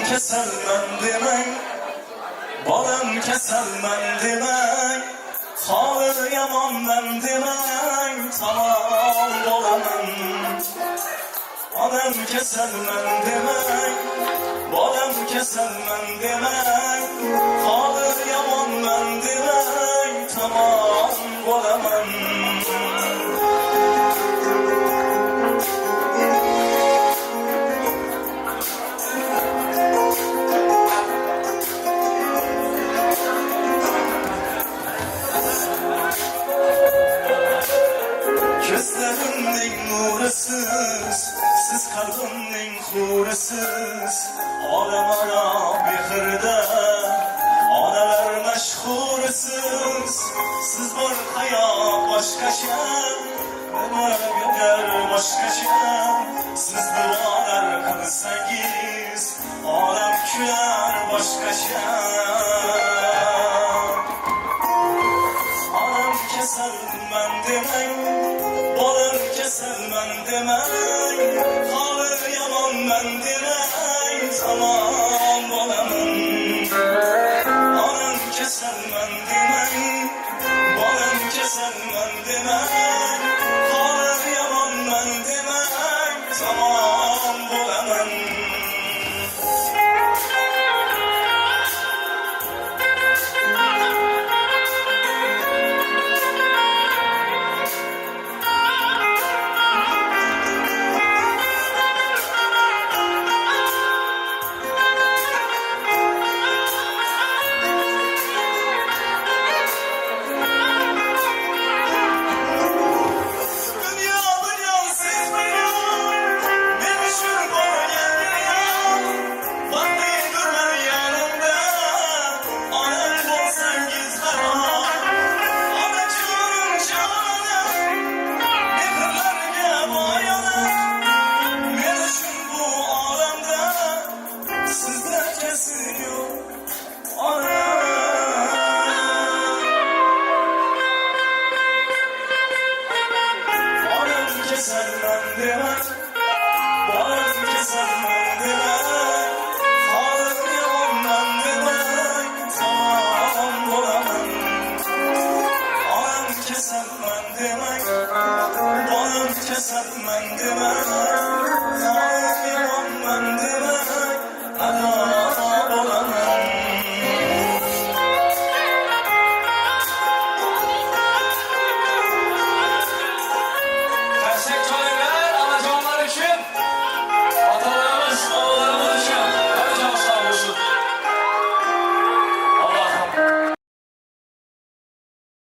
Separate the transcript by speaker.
Speaker 1: keselmen demek, balım keselmen demek, halı yaman ben demek, tamam bolamam. Adam keselmen demek, balım keselmen demek, halı yaman ben demek, tamam bolamam. Gözlerimin nurisiz, siz kalbimin hurisiz. Alem ara bihirde, analar meşhurisiz. Siz var hayat başka şey, ömür gider başka şey. Siz dualar kılsak